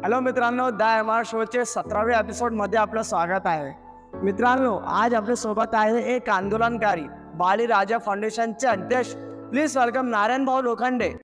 Hello मित्रांनो, the M R शोचे 17व्या एपिसोडमध्ये आपलं स्वागत आहे. मित्रांनो, आज आपल्या सोबत आहे एक आंदोलनकारी बाळीराजा फाउंडेशनचे अध्यक्ष. Please welcome Narayan Bhau Lokhande.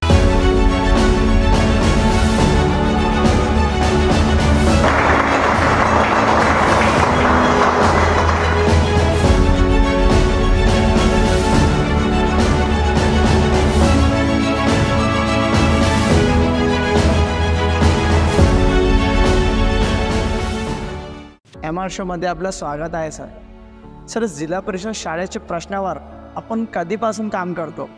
M R शोमध्ये आपलं स्वागत आहे सर. सर, जिल्हा परिषद शाळेच्या प्रश्नावर आपण कधीपासून काम करतो?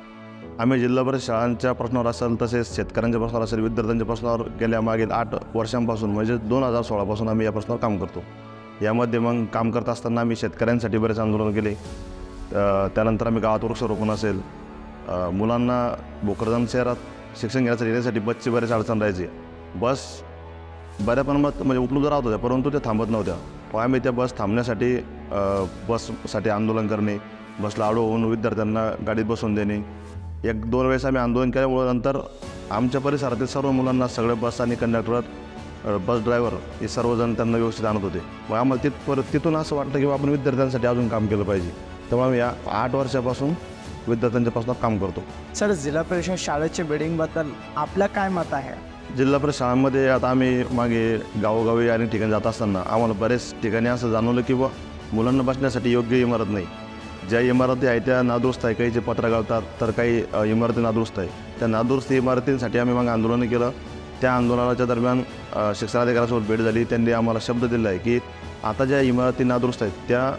आम्ही जिल्हा परिषद शाळांच्या प्रश्नावर असेल, तसेच शेतकऱ्यांच्या प्रश्नावर असेल, विद्यार्थ्यांच्या प्रश्नावर गेल्या मागील 8 वर्षांपासून म्हणजे 2016 पासून आम्ही या प्रश्नावर काम करतो. यामध्ये मग काम करत असताना आम्ही शेतकऱ्यांसाठी बरेच आंदोलन केले. त्यानंतर आम्ही गावात वृक्षारोपण असेल, मुलांना भोकरदन शहरात शिक्षण घेण्यासाठी बसची बरेच अडचण राहायची. बस बऱ्या प्रमाणात म्हणजे उपलब्ध राहत होत्या, परंतु ते थांबत नव्हत्या. मग आम्ही त्या बस थांबण्यासाठी बससाठी आंदोलन करणे, बसला आडो होऊन विद्यार्थ्यांना गाडीत बसवून देणे. 1-2 वेळेस आम्ही आंदोलन केल्यामुळे नंतर आमच्या परिसरातील सर्व मुलांना सगळे बस आणि कंडक्टर, बस ड्रायव्हर हे सर्वजण त्यांना व्यवस्थित आणत होते. मग आम्हाला तिथून असं वाटलं की आपण विद्यार्थ्यांसाठी अजून काम केलं पाहिजे. त्यामुळे आम्ही या 8 वर्षापासून विद्यार्थ्यांच्या प्रश्नावर काम करतो. सर, जिल्हा परिषद शाळेच्या बिल्डिंगबद्दल आपलं काय मत आहे? जिल्हा परिषद शाळांमध्ये आता आम्ही मागे गावोगावी आणि ठिकाणी जात असताना आम्हाला बरेच ठिकाणी असं जाणवलं की मुलांना बसण्यासाठी योग्य इमारत नाही. ज्या इमारती आहेत त्या नादुरुस्त आहे, काही जे पत्रा घालतात, तर काही इमारती नादुरुस्त आहे. त्या नादुरुस्त इमारतींसाठी आम्ही मग आंदोलन केलं. त्या आंदोलनाच्या दरम्यान शिक्षणाधिकाऱ्यांसोबत भेट झाली. त्यांनी आम्हाला शब्द दिला आहे की आता ज्या इमारती नादुरुस्त आहेत त्या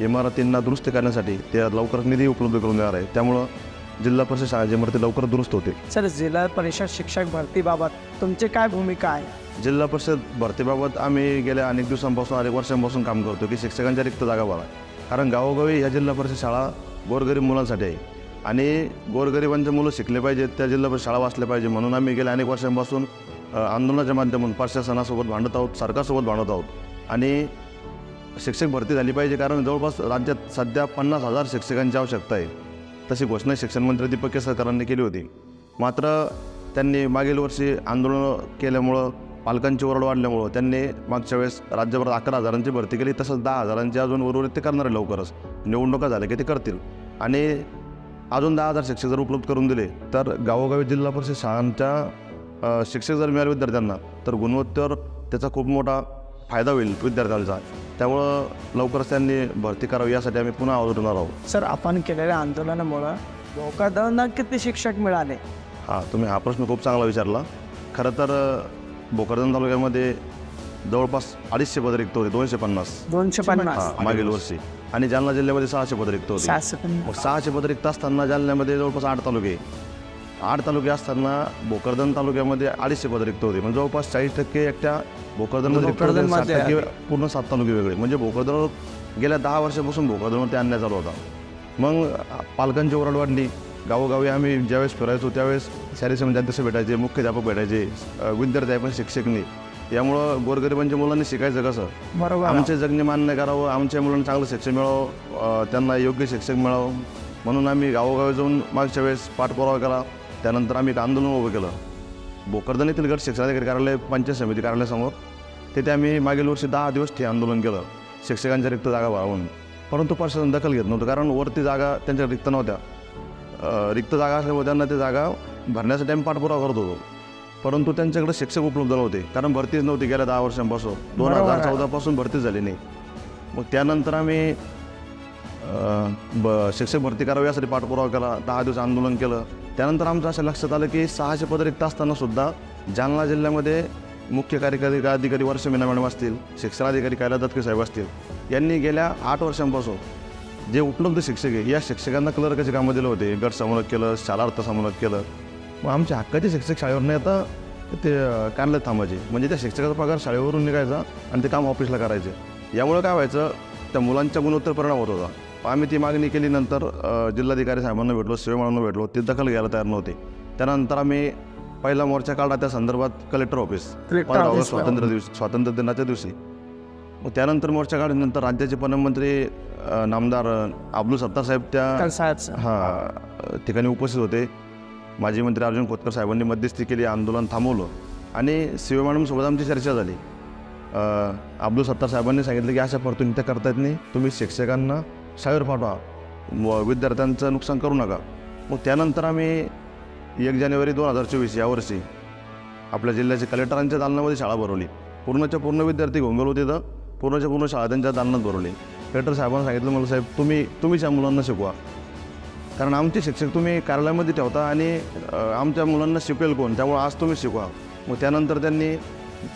इमारतींना दुरुस्त करण्यासाठी त्या लवकरच निधी उपलब्ध करून देणार आहे. त्यामुळं जिल्हा परिषद शाळेची इमारती लवकर दुरुस्त होते. सर, जिल्हा परिषद शिक्षक भरतीबाबत तुमची काय भूमिका आहे? जिल्हा परिषद भरतीबाबत आम्ही गेल्या अनेक दिवसांपासून, अनेक वर्षांपासून काम करतो की शिक्षकांच्या रिक्त जागा भरा. कारण गावोगावी ह्या जिल्हा परिषद शाळा गोरगरीब मुलांसाठी आहे आणि गोरगरिबांचे मुलं शिकले पाहिजेत, त्या जिल्हा परिषद शाळा वाचल्या पाहिजे. म्हणून आम्ही गेल्या अनेक वर्षांपासून आंदोलनाच्या माध्यमातून प्रशासनासोबत भांडत आहोत, सरकारसोबत भांडत आहोत आणि शिक्षक भरती झाली पाहिजे. कारण जवळपास राज्यात सध्या 50,000 शिक्षकांची आवश्यकता आहे. तशी घोषणा शिक्षण मंत्री दीपक केसरकरांनी केली होती. मात्र त्यांनी मागील वर्षी आंदोलनं केल्यामुळं, पालकांची ओरड वाढल्यामुळं त्यांनी मागच्या वेळेस राज्यभरात 11,000ची भरती केली. तसंच 10,000ची अजून उर्वरित ते करणार आहे. लवकरच निवडणुका झाल्या की ते करतील आणि अजून 10,000 शिक्षक जर उपलब्ध करून दिले तर गावोगावी जिल्हा परिषद शाळांच्या शिक्षक जर मिळाले विद्यार्थ्यांना तर गुणवत्तेवर त्याचा खूप मोठा फायदा होईल विद्यार्थ्यांचा. त्यामुळं लवकरच त्यांनी भरती करावी यासाठी आम्ही पुन्हा आवाज उठवणार आहोत. सर, आपण केलेल्या आंदोलनामुळं भोकरदनला किती शिक्षक मिळाले? तुम्ही हा प्रश्न खूप चांगला विचारला. खरं तर भोकरदन तालुक्यामध्ये जवळपास 250 पद रिक्त होते. 250 मागील वर्षी. आणि जालना जिल्ह्यामध्ये 600 पद रिक्त होते. मग 600 पद रिक्त असताना जालन्यामध्ये जवळपास 8 तालुके. 8 तालुके असताना भोकरदन तालुक्यामध्ये 250 पद रिक्त होते. म्हणजे जवळपास 40% एकट्या भोकरदनमध्ये रिक्त होते, 60% पूर्ण 7 तालुके वेगळे. म्हणजे भोकरदनवर गेल्या 10 वर्षापासून भोकरदनवरती अन्याय चालू होता. मग पालकांची ओरड वाढली. गावोगावी आम्ही ज्यावेळेस फिरायचो त्यावेळेस शालेय समिती अध्यक्ष भेटायचे, मुख्याध्यापक भेटायचे, विद्यार्थी आहे पण शिक्षक नाही. यामुळं गोरगरिबांच्या मुलांनी शिकायचं कसं? बरोबर. आमचे जगणे मान्य करावं, आमच्या मुलांना चांगलं शिक्षण मिळावं, त्यांना योग्य शिक्षक मिळावं म्हणून आम्ही गावोगावी जाऊन मागच्या वेळेस पाठपुरावा केला. त्यानंतर आम्ही एक आंदोलन उभं केलं भोकरदन येथील गट शिक्षणाधिकारी कार्यालय, पंचायत समिती कार्यालयासमोर. तिथे आम्ही मागील वर्षी 10 दिवस ते आंदोलन केलं शिक्षकांच्या रिक्त जागा भरावून. परंतु प्रशासन दखल घेत नव्हतं, कारण वरती जागा त्यांच्या रिक्त नव्हत्या. रिक्त जागा असल्यामुळे त्यांना ते जागा भरण्यासाठी आम्ही पाठपुरावा करत होतो. परंतु त्यांच्याकडे शिक्षक उपलब्ध नव्हते, कारण भरतीच नव्हती गेल्या 10 वर्षांपासून. 2014 पासून भरतीच झाली नाही. मग त्यानंतर आम्ही शिक्षक भरती करावी यासाठी पाठपुरावा केला, 10 दिवस आंदोलन केलं. त्यानंतर आमचं असं लक्षात आलं की 600 पद रिक्त असतानासुद्धा जालना जिल्ह्यामध्ये मुख्य कार्यकारी अधिकारी वर्ष मीना मॅडम असतील, शिक्षणाधिकारी कैलास दत्के साहेब असतील, यांनी गेल्या 8 वर्षांपासून जे उपलब्ध शिक्षक आहे या शिक्षकांना क्लर्काची कामं दिलं होते. गट समन्वयक केलं, शाला अर्थ समन्वयक केलं. मग आमच्या हक्काचे शिक्षक शाळेवर नाही आता ते कार्यालयात थांबायचे. म्हणजे त्या शिक्षकाचा पगार शाळेवरून निघायचा आणि ते काम ऑफिसला करायचे. यामुळे काय व्हायचं, त्या मुलांच्या गुणवत्तेवर परिणाम होत होता. आम्ही ती मागणी केली. नंतर जिल्हाधिकारी साहेबांना भेटलो, शिवमाळांना भेटलो, ते दखल घ्यायला तयार नव्हते. त्यानंतर आम्ही पहिला मोर्चा काढला त्या संदर्भात कलेक्टर ऑफिस 15 ऑगस्ट स्वातंत्र्य दिनाच्या दिवशी. मग त्यानंतर मोर्चा काढल्यानंतर राज्याचे पणनमंत्री नामदार अब्दुल सत्तार साहेब त्या ठिकाणी उपस्थित होते. माजी मंत्री अर्जुन खोतकर साहेबांनी मध्यस्थी केली, आंदोलन थांबवलं आणि सी मॅडमसोबत आमची चर्चा झाली. अब्दुल सत्तार साहेबांनी सांगितलं की अशा परतून इथं करता येत नाही, तुम्ही शिक्षकांना शाळेवर पाठवा, विद्यार्थ्यांचं नुकसान करू नका. मग त्यानंतर आम्ही 1 जानेवारी 2024 यावर्षी आपल्या जिल्ह्याच्या कलेक्टरांच्या दालनामध्ये शाळा भरवली. पूर्णच्या पूर्ण विद्यार्थी घेऊन गेलो तिथं, पूर्णच्या पूर्ण शाळा त्यांच्या दालनात भरवली. कलेक्टर साहेबांना सांगितलं, मला साहेब तुम्हीच या मुलांना शिकवा, कारण आमचे शिक्षक तुम्ही कार्यालयामध्ये ठेवता आणि आमच्या मुलांना शिकवेल कोण, त्यामुळे आज तुम्ही शिकवा. मग त्यानंतर त्यांनी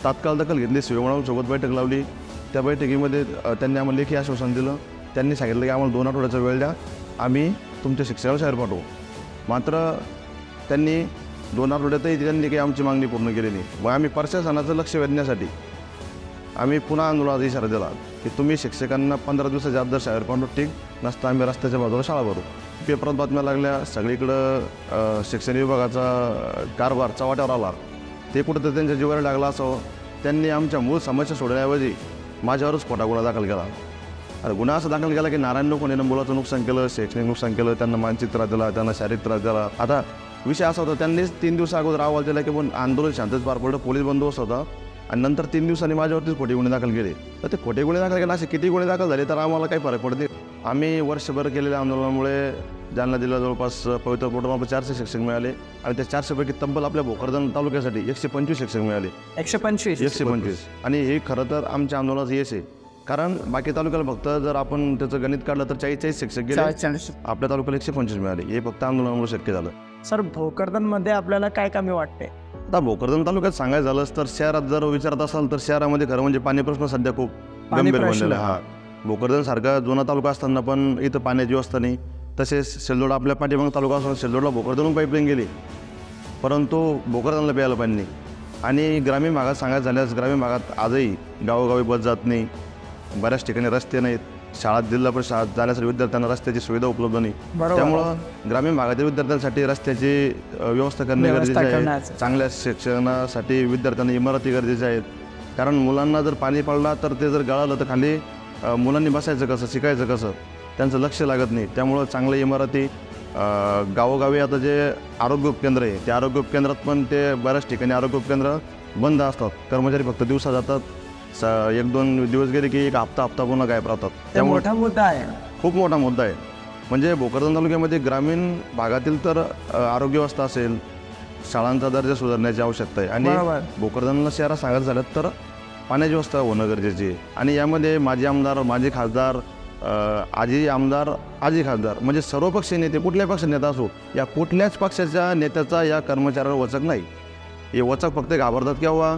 तात्काळ दखल घेतली, शिवमॅडमसोबत बैठक लावली. त्या बैठकीमध्ये त्यांनी आम्हाला लेखी आश्वासन दिलं. त्यांनी सांगितलं की आम्हाला 2 आठवड्याचा वेळ द्या, आम्ही तुमच्या शिक्षकाला शाळेवर पाठवू. मात्र त्यांनी 2 आठवड्यातही त्यांनी काही आमची मागणी पूर्ण केली नाही. मग आम्ही प्रशासनाचं लक्ष वेधण्यासाठी आम्ही पुन्हा आंदोलनाचा इशारा दिला की तुम्ही शिक्षकांना 15 दिवसाच्या आत जर शाळेवर पाठवू, ठीक नसता आम्ही रस्त्याच्या बाजूला शाळा भरू. पेपरात बातम्या लागल्या, सगळीकडं शिक्षण विभागाचा कारभार चव्हाट्यावर आला. ते कुठं तर त्यांच्या जीवाला लागला असावं. त्यांनी आमच्या मूळ समस्या सोडण्याऐवजी माझ्यावरच खोटा गुन्हा दाखल केला. अरे गुन्हा असा दाखल केला की नारायण लोकांनी मुलाचं नुकसान केलं, शैक्षणिक नुकसान केलं, त्यांना मानसिक त्रास दिला, त्यांना शारीरिक त्रास दिला. आता विषय असा होता, त्यांनीच 3 दिवस अगोदर अहवाल दिला की पण आंदोलन शांततेत पार पडलं, पोलीस बंदोबस्त होता, आणि नंतर 3 दिवसांनी माझ्यावरतीच खोटे गुन्हे दाखल केले. तर ते खोटे गुन्हे दाखल केले, असे किती गुन्हे दाखल झाले तर आम्हाला काही फरक पडत नाही. आम्ही वर्षभर केलेल्या आंदोलनामुळे जालना जिल्हा जवळपास पवित्र पोटमाप 400 शिक्षक मिळाले आणि त्या 400पैकी तब्बल आपल्या भोकरदन तालुक्यासाठी 125 शिक्षक मिळाले. 125. आणि हे खरं तर आमच्या आंदोलनाचं यश आहे, कारण बाकी तालुक्याला फक्त जर आपण त्याचं गणित काढलं तर 40 शिक्षक गेले, आपल्या तालुक्याला 125 मिळाले. हे फक्त आंदोलनामुळे शक्य झालं. सर, भोकरदनमध्ये आपल्याला काय कमी वाटते? आता भोकरदन तालुक्यात सांगायचं झालंच तर शहरात जर विचारत असाल तर शहरामध्ये खरं म्हणजे पाणी प्रश्न सध्या खूप गंभीर बनलेला आहे. भोकरदन सारखा जुना तालुका असताना पण इथं पाण्याची व्यवस्था नाही. तसेच शेलदोड आपल्या पाठीमाग तालुका असून शेलदोडला भोकरदनून पाईपलाईन गेली, परंतु भोकरदनला प्यायला पाणी नाही. आणि ग्रामीण भागात सांगायचं झाल्यास ग्रामीण भागात आजही गावोगावी बस जात नाही, बऱ्याच ठिकाणी रस्ते नाहीत, शाळात जिल्हा परिषद शाळेत जाण्यासाठी विद्यार्थ्यांना रस्त्याची सुविधा उपलब्ध नाही. त्यामुळं ग्रामीण भागातील विद्यार्थ्यांसाठी रस्त्याची व्यवस्था करणे गरजेचे आहे. चांगल्या शिक्षणासाठी विद्यार्थ्यांना इमारती गरजेच्या आहेत, कारण मुलांना जर पाणी पडला तर ते जर गळालं तर खाली मुलांनी बसायचं कसं, शिकायचं कसं, त्यांचं लक्ष लागत नाही. त्यामुळं चांगल्या इमारती गावोगावी. आता जे आरोग्य उपकेंद्र आहे त्या आरोग्य उपकेंद्रात पण ते बऱ्याच ठिकाणी आरोग्य उपकेंद्र बंद असतात, कर्मचारी फक्त दिवसा जातात, 1-2 दिवस गेले की एक हप्ता पुन्हा गायब राहतात. त्यामुळे मोठा मुद्दा आहे, खूप मोठा मुद्दा आहे. म्हणजे भोकरदन तालुक्यामध्ये ग्रामीण भागातील तर आरोग्य व्यवस्था असेल, शाळांचा दर्जा सुधारण्याची आवश्यकता आहे. आणि भोकरदनला शहरात सांगायचं झालं तर पाण्याची व्यवस्था होणं गरजेची आहे. आणि यामध्ये माजी आमदार, माजी खासदार, आजी आमदार, आजी खासदार, म्हणजे सर्वपक्षीय नेते, कुठल्याही पक्षाचा नेता असो, या कुठल्याच पक्षाच्या नेत्याचा या कर्मचाऱ्यावर वचक नाही. हे वचक फक्त घाबरतात किंवा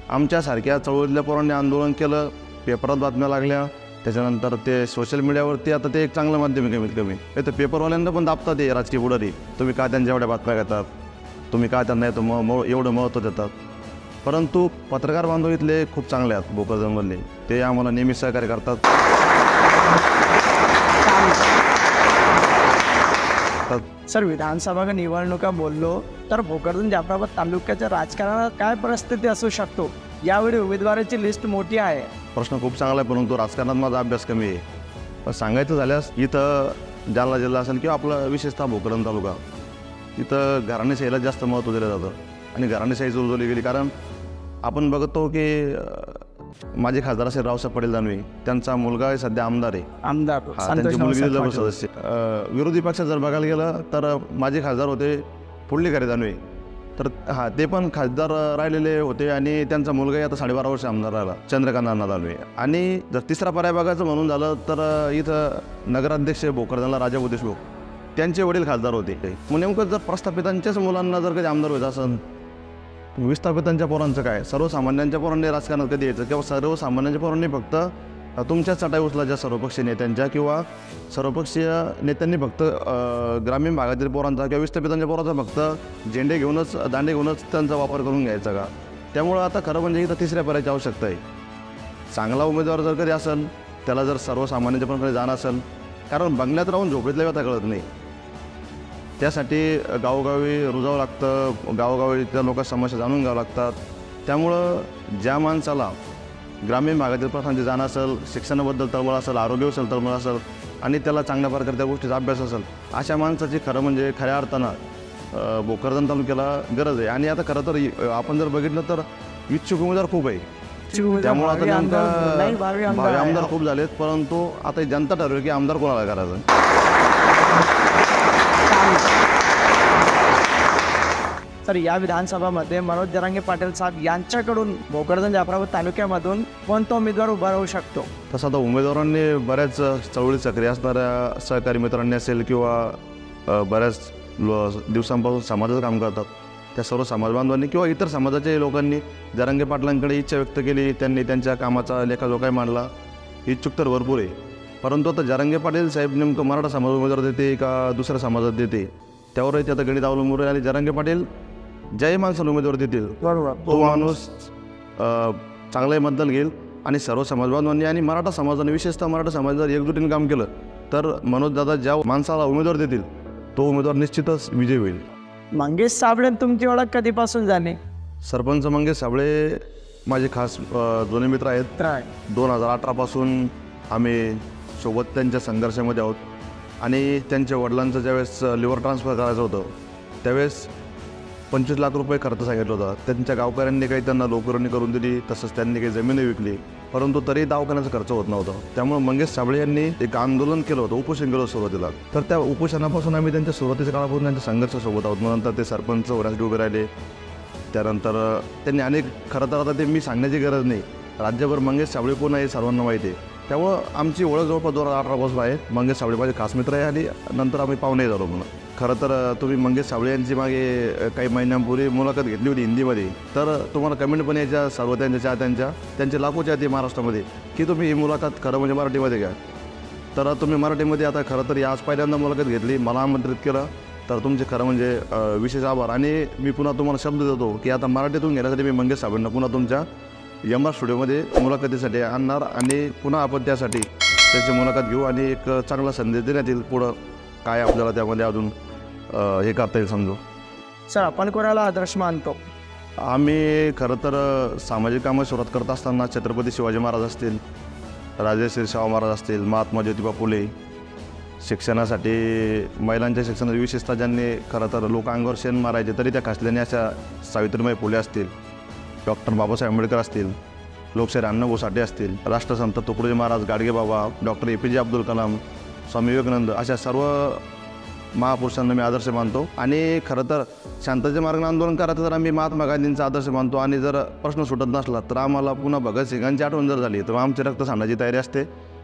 आमच्यासारख्या चळवळीतल्या पोरांनी आंदोलन केलं, पेपरात बातम्या लागल्या, त्याच्यानंतर ते सोशल मीडियावरती आता ते एक चांगलं माध्यम आहे कमीत कमी. तर पेपरवाल्यांना पण दाबतात ते राजकीय पुढारी, तुम्ही का त्यांच्या एवढ्या बातम्या घेतात, तुम्ही का त्यांना एवढं महत्त्व देतात. परंतु पत्रकार बांधव इथले खूप चांगले आहेत भोकरदनमधले, ते आम्हाला नेहमी सहकार्य करतात. सर, विधानसभा निवडणुका बोललो तर भोकरदन जाफराबाद तालुक्याच्या राजकारणात काय परिस्थिती असू शकतो? यावेळी उमेदवाराची लिस्ट मोठी आहे. प्रश्न खूप चांगला आहे, परंतु राजकारणात माझा अभ्यास कमी आहे. पण सांगायचं झाल्यास इथं जालना जिल्हा असेल किंवा आपला विशेषतः भोकरदन तालुका, इथं घराणेशाहीला जास्त महत्त्व दिलं जातं आणि घराणेशाही जुळवली गेली. कारण आपण बघतो की माझे खासदार असेल रावसाहेब पटेल दानवे, त्यांचा मुलगा सध्या आमदार आहे, त्यांची मुलगी जिल्हा सदस्य. विरोधी पक्षात जर बघायला गेलं तर माझे खासदार होते पुंडलिक दानवे, तर ते पण खासदार राहिलेले होते आणि त्यांचा मुलगाही आता 12.5 वर्ष आमदार राहिला, चंद्रकांत अण्णा दानवे. आणि जर तिसरा पर्याय बघायचं म्हणून झालं तर इथं नगराध्यक्ष भोकरदनला राजाभाऊ देशमुख, त्यांचे वडील खासदार होते. मग नेमकं जर प्रस्थापितांच्याच मुलांना जर कधी आमदार व्हायचं असेल, विस्थापितांच्या पोरांचं काय? सर्वसामान्यांच्या पोरांनी राजकारणात कधी यायचं? किंवा सर्वसामान्यांच्या पोरांनी फक्त तुमच्याच चटाई उचलायच्या सर्वपक्षीय नेत्यांच्या, किंवा सर्वपक्षीय नेत्यांनी फक्त ग्रामीण भागातील पोरांचा किंवा विस्थापितांच्या पोरांचा फक्त झेंडे घेऊनच, दांडे घेऊनच त्यांचा वापर करून घ्यायचा का? त्यामुळं आता खरं म्हणजे इथं तिसऱ्या पर्यायाची आवश्यकता आहे. चांगला उमेदवार जर कधी असेल, त्याला जर सर्वसामान्यांच्या पोरांकडे जाणं असेल, कारण बंगल्यात राहून झोपेतल्या व्यथा कळत नाही, त्यासाठी गावोगावी रुजावं लागतं, गावोगावी त्या लोकांच्या समस्या जाणून घ्यावं लागतात. त्यामुळं ज्या माणसाला ग्रामीण भागातील प्रश्नांची जाण असेल, शिक्षणाबद्दल तळमळ असेल, आरोग्याबद्दल तळमळ असेल आणि त्याला चांगल्या प्रकारे त्या गोष्टीचा अभ्यास असेल, अशा माणसाची खरं म्हणजे खऱ्या अर्थानं भोकरदन तालुक्याला गरज आहे. आणि आता खरं तर आपण जर बघितलं तर इच्छुक उमेदवार खूप आहे. त्यामुळे आता नेमका भावी आमदार खूप झालेत, परंतु आता जनता ठरवेल की आमदार कोणाला करायचं. तर या विधानसभामध्ये मनोज जरांगे पाटील साहेब यांच्याकडून भोकरदन जाफराबाद तालुक्यामधून कोणता उमेदवार उभा राहू शकतो? तसं आता उमेदवारांनी बऱ्याच चळवळी सक्रिय असणाऱ्या सहकारी मित्रांनी असेल किंवा बऱ्याच दिवसांपासून समाजाचं काम करतात त्या सर्व समाज बांधवांनी किंवा इतर समाजाच्या लोकांनी जरांगे पाटलांकडे इच्छा व्यक्त केली. त्यांनी त्यांच्या कामाचा लेखाजोखा मांडला. इच्छुक तर भरपूर आहे, परंतु आता जरांगे पाटील साहेब नेमकं मराठा समाज उमेदवार देते का दुसऱ्या समाजात देते त्यावरही ते आता गणित अवलंबून आहे. आणि जरांगे पाटील ज्याही माणसाला उमेदवार देतील तो माणूस चांगले मतदान घेईल. आणि सर्व समाज बांधवांनी आणि मराठा समाजाने विशेषतः मराठा समाजाने एकजुटीने काम केलं तर मनोजदादा ज्या माणसाला उमेदवार देतील तो उमेदवार निश्चितच विजय होईल. मंगेश साबळे तुमची ओळख कधीपासून झाली? सरपंच मंगेश साबळे माझे खास जुने मित्र आहेत. 2018 पासून आम्ही सोबत त्यांच्या संघर्षामध्ये आहोत. आणि त्यांच्या वडिलांचं ज्यावेळेस लिव्हर ट्रान्सफर करायचं होतं त्यावेळेस 25 लाख रुपये खर्च सांगितला होता. त्यांच्या गावकऱ्यांनी काही त्यांना लोकरणी करून दिली, तसंच त्यांनी काही जमिनी विकली, परंतु तरी दवाखान्याचा खर्च होत नव्हता. त्यामुळे मंगेश साबळे यांनी एक आंदोलन केलं होतं, उपोषण केलं होतं सुरुवातीला. तर त्या उपोषणापासून आम्ही त्यांच्या सुरुवातीच्या काळापासून त्यांच्या संघर्षासोबत आहोत. मग नंतर ते सरपंच होण्यासाठी उभे राहिले. त्यानंतर त्यांनी अनेक खरं तर आता ते मी सांगण्याची गरज नाही, राज्यभर मंगेश साबळे कोण आहे सर्वांना माहिती आहे. त्यामुळं आमची ओळख जवळपास 2018 पासून आहे. मंगेश साबळे माझे खास मित्र आहे आणि नंतर आम्ही पाहुणे झालो. म्हणून खरं तर तुम्ही मंगेश साबळे यांची मागे काही महिन्यांपूर्वी मुलाखत घेतली होती हिंदीमध्ये, तर तुम्हाला कमेंट पण यायच्या सर्व त्यांच्या त्यांचे लाखो चाहते महाराष्ट्रामध्ये की तुम्ही ही मुलाखत खरं म्हणजे मराठीमध्ये घ्या. तर तुम्ही मराठीमध्ये आता खरं तर आज पहिल्यांदा मुलाखत घेतली, मला आमंत्रित केलं, तर तुमचे खरं म्हणजे विशेष आभार. आणि मी पुन्हा तुम्हाला शब्द देतो की आता मराठीतून घेण्यासाठी मी मंगेश साबळेंना पुन्हा तुमच्या MR स्टुडिओमध्ये मुलाखतीसाठी आणणार आणि पुन्हा आपण त्यासाठी त्याची मुलाखत घेऊ आणि एक चांगला संदेश देण्यात येईल. पुढं काय आपल्याला त्यामध्ये अजून हे करता येईल समजू. सर, आपण कोणाला आदर्श मानतो? आम्ही खरं तर सामाजिक कामं सुरुवात करत असताना छत्रपती शिवाजी महाराज असतील, राजश्री शाहू महाराज असतील, महात्मा ज्योतिबा फुले, शिक्षणासाठी महिलांच्या शिक्षणाची विशेषतः ज्यांनी खरं तर लोक अंगावर शेण मारायचे तरी त्या खासल्याने अशा सावित्रीबाई फुले असतील, डॉक्टर बाबासाहेब आंबेडकर असतील, लोकशाहीर अण्णाभाऊ साठे असतील, राष्ट्रसंत तुकडोजी महाराज गाडगेबाबा, डॉक्टर APJ अब्दुल कलाम, स्वामी विवेकानंद, अशा सर्व महापुरुषांना मी आदर्श मानतो. आणि खरं तर शांततेच्या मार्गाने आंदोलन करायचं तर आम्ही महात्मा गांधींचा आदर्श मानतो. आणि जर प्रश्न सुटत नसला तर आम्हाला पुन्हा भगतसिंगांची आठवण जर झाली तर आमचे रक्त सांडण्याची तयारी असते.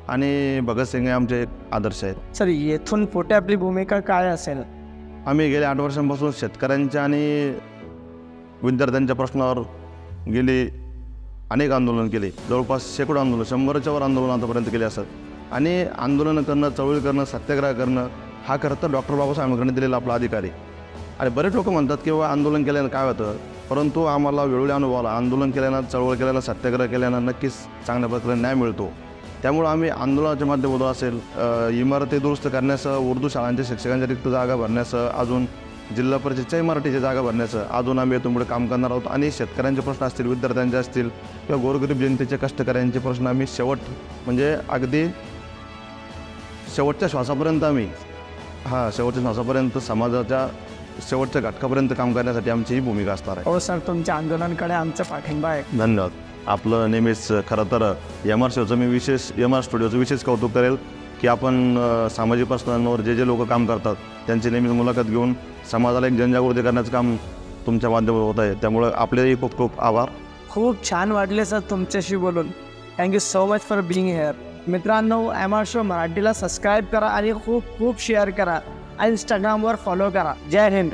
आणि भगतसिंग हे आमचे एक आदर्श आहेत. सर, येथून पुढे आपली भूमिका काय असेल? आम्ही गेल्या 8 वर्षांपासून शेतकऱ्यांच्या आणि विद्यार्थ्यांच्या प्रश्नावर गेली अनेक आंदोलन केले, जवळपास शेकडो आंदोलन, 100च्या वर आंदोलन आतापर्यंत केले असत. आणि आंदोलनं करणं, चळवळी करणं, सत्याग्रह करणं हा खरं तर डॉक्टर बाबासाहेब आंबेडकरांनी दिलेला आपला अधिकार आहे. आणि बरेच लोक म्हणतात की बाबा आंदोलन केल्यानं काय होतं, परंतु आम्हाला वेळोवेळी अनुभव आला आंदोलन केल्यानं, चळवळ केल्यानं, सत्याग्रह केल्यानं नक्कीच चांगल्या प्रकारे न्याय मिळतो. त्यामुळे आम्ही आंदोलनाच्या माध्यमातून असेल, इमारती दुरुस्त करण्यासह, उर्दू शाळांच्या शिक्षकांच्या रिक्त जागा भरण्यासह, अजून जिल्हा परिषदच्याही मराठीच्या जागा भरण्याचं अजून आम्ही इथून पुढे काम करणार आहोत. आणि शेतकऱ्यांचे प्रश्न असतील, विद्यार्थ्यांचे असतील किंवा गोरगरीब जनतेचे, कष्टकऱ्यांचे प्रश्न आम्ही म्हणजे अगदी शेवटच्या श्वासापर्यंत शेवटच्या श्वासापर्यंत समाजाच्या शेवटच्या घटकापर्यंत काम करण्यासाठी आमची ही भूमिका असणार आहे. हो सर, तुमच्या आंदोलनाकडे आमचा पाठिंबा आहे. धन्यवाद. आपलं नेहमीच खरं तर MR शोचं मी MR स्टुडिओचं विशेष कौतुक करेल की आपण सामाजिक प्रश्नांवर जे लोक काम करतात त्यांची नेहमीच मुलाखत घेऊन समाजाला एक जनजागृती करण्याचं काम तुमच्या माध्यमातून होत आहे. त्यामुळे आपलेही खूप खूप आभार. खूप छान वाटले सर तुमच्याशी बोलून. Thank you so much for being hair. मित्रांनो, MR शो मराठीला सबस्क्राईब करा आणि खूप शेअर करा. इंस्टाग्रामवर फॉलो करा. जय हिंद.